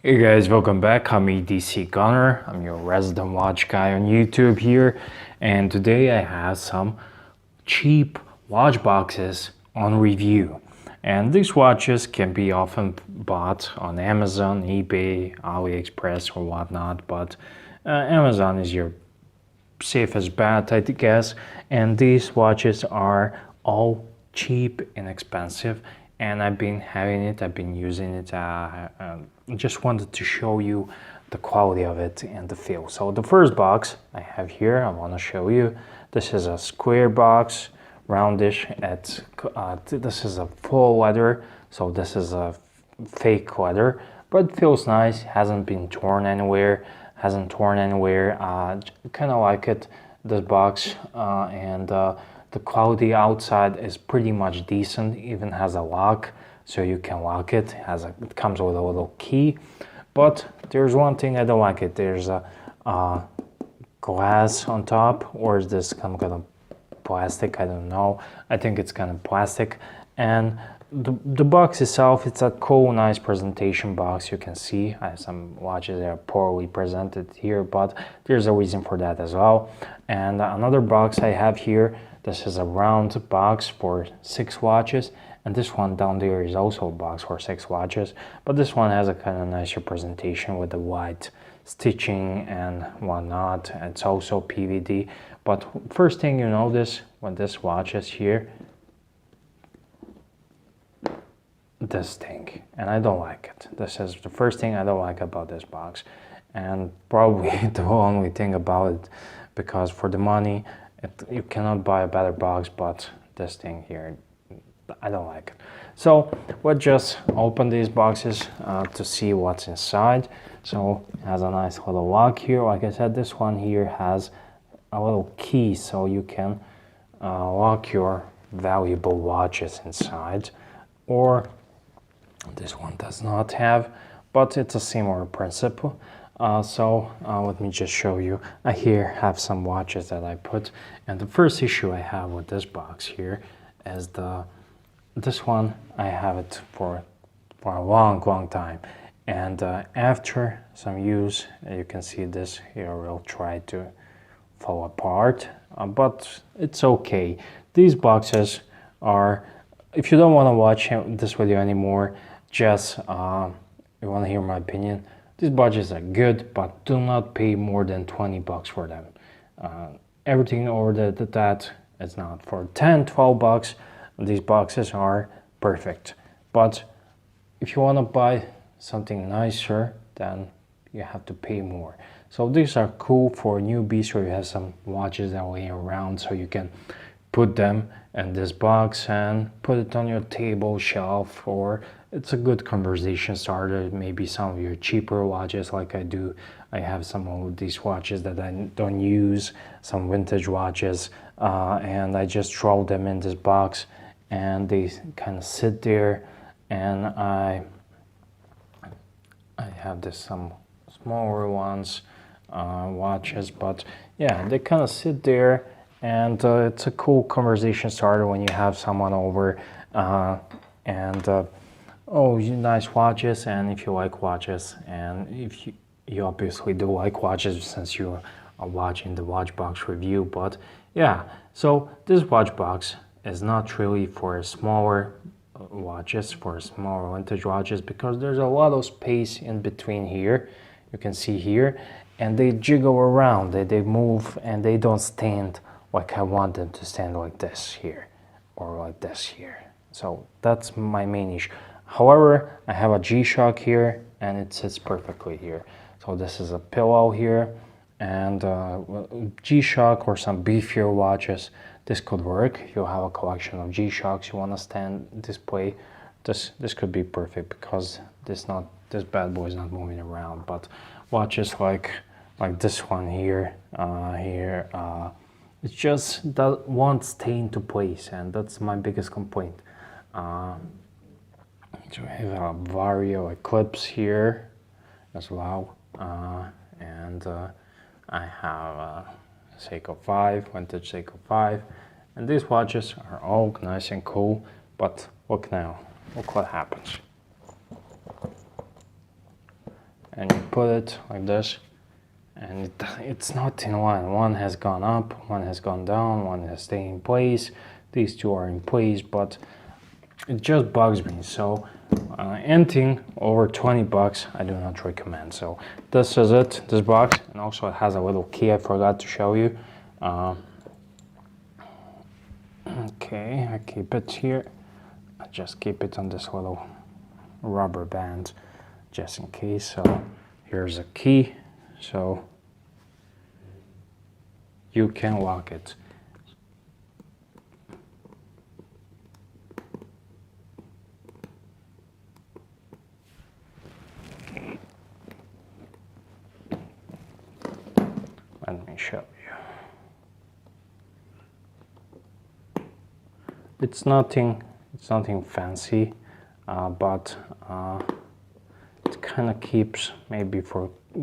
Hey guys, welcome back. I'm EDC Gunner. I'm your resident watch guy on YouTube here, and today I have some cheap watch boxes on review. And these watches can be often bought on Amazon, eBay, AliExpress, or whatnot, but Amazon is your safest bet, I guess. And these watches are all cheap, inexpensive, and I've been having it. I've been using it. Just wanted to show you the quality of it and the feel. So the first box I have here, I want to show you. This is a square box, roundish. This is a full leather, so this is a fake leather, but it feels nice. Hasn't been torn anywhere. Hasn't torn anywhere. Kind of like it, this box, and the quality outside is pretty much decent. Even has a lock, so you can lock it. It comes with a little key, but there's one thing I don't like it. There's a glass on top, or is this some kind of plastic? I don't know. I think it's kind of plastic, and the box itself, it's a cool, nice presentation box. You can see I have some watches that are poorly presented here, but there's a reason for that as well. And another box I have here, this is a round box for 6 watches, and this one down there is also a box for 6 watches, but this one has a kind of nicer presentation with the white stitching and whatnot. It's also PVD, but first thing you notice when this watch is here, this thing, and I don't like it. This is the first thing I don't like about this box, and probably the only thing about it, because for the money you cannot buy a better box, but this thing here, I don't like it. So we'll just open these boxes to see what's inside. So it has a nice little lock here. Like I said, this one here has a little key, so you can lock your valuable watches inside, or this one does not have, but it's a similar principle. Let me just show you. I here have some watches that I put, and the first issue I have with this box here is this one. I have it for a long time, and after some use, you can see this here will try to fall apart, but it's okay. These boxes are, if you don't want to watch this video anymore, just you want to hear my opinion, these boxes are good, but do not pay more than 20 bucks for them. Everything over that is not. For 10-12 bucks, these boxes are perfect, but if you want to buy something nicer, then you have to pay more. So these are cool for newbies, or you have some watches that are laying around, so you can put them in this box and put it on your table, shelf, or it's a good conversation starter. Maybe some of your cheaper watches, like I do. I have some of these watches that I don't use, some vintage watches, and I just throw them in this box, and they kind of sit there. And I have some smaller ones, watches, but yeah, they kind of sit there, and it's a cool conversation starter when you have someone over, oh, nice watches. And if you like watches, and if you obviously do like watches since you are watching the watch box review. But yeah, so this watch box is not really for smaller watches, for smaller vintage watches, because there's a lot of space in between here. You can see here, and they jiggle around, they move, and they don't stand like I want them to stand, like this here or like this here. So that's my main issue. However, I have a G-Shock here, and it sits perfectly here. So this is a pillow here, and G-Shock or some beefier watches, this could work. If you have a collection of G-Shocks you want to stand display, this could be perfect, because this bad boy is not moving around. But watches like this one here, it's just that won't stay into place, and that's my biggest complaint. So we have a Vario Eclipse here as well, and I have a Seiko 5, vintage Seiko 5, and these watches are all nice and cool, but look now, look what happens. and you put it like this, and it's not in line. One has gone up, one has gone down, one has stayed in place. These two are in place, but it just bugs me. So anything over 20 bucks I do not recommend. So this is it, this box, and also it has a little key I forgot to show you. Okay, I keep it here. I just keep it on this little rubber band just in case. So here's a key, so you can lock it. Let me show you. It's nothing fancy, but it kind of keeps, maybe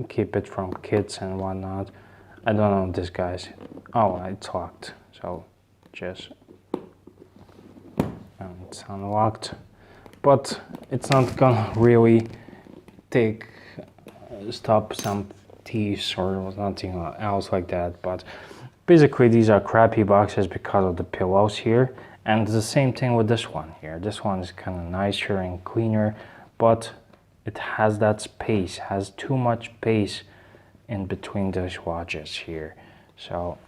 keep it from kids and whatnot. I don't know this guy's. Oh, it's locked. So just it's unlocked, but it's not gonna really stop some thieves or nothing else like that. But basically these are crappy boxes because of the pillows here, and the same thing with this one here. This one is kind of nicer and cleaner, but it has that space, has too much space in between those watches here. So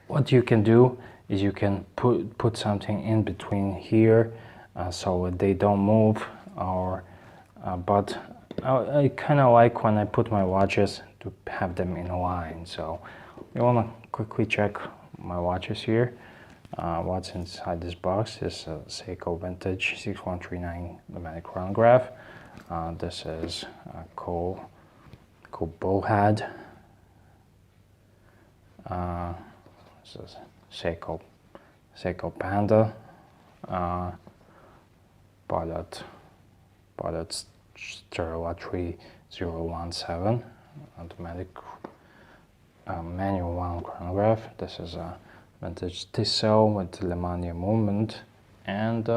what you can do is you can put something in between here, so they don't move, or but I kind of like when I put my watches to have them in line. So you want to quickly check my watches here. What's inside this box is a Seiko Vintage 6139 automatic chronograph. This is a cool Bowhead. This is Seiko Panda. Bought at Sterla 3017 automatic manual wound chronograph. This is a vintage Tissot with Lemania movement and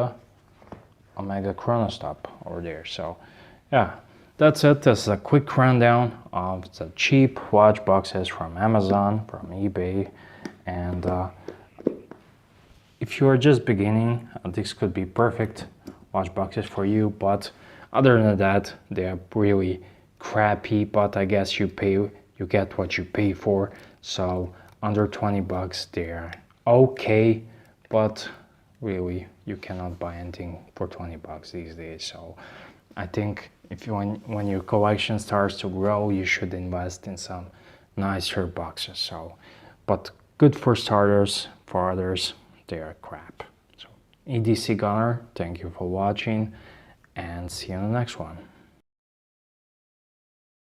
Omega Chronostop over there. So yeah, that's it. This is a quick rundown of the cheap watch boxes from Amazon, from eBay, and if you are just beginning, this could be perfect watch boxes for you. But other than that, they are really crappy. But I guess you get what you pay for. So under 20 bucks, they're okay. But really, you cannot buy anything for 20 bucks these days. So I think when your collection starts to grow, you should invest in some nicer boxes. So, but good for starters. For others, they are crap. So EDC Gunner, thank you for watching, and see you in the next one.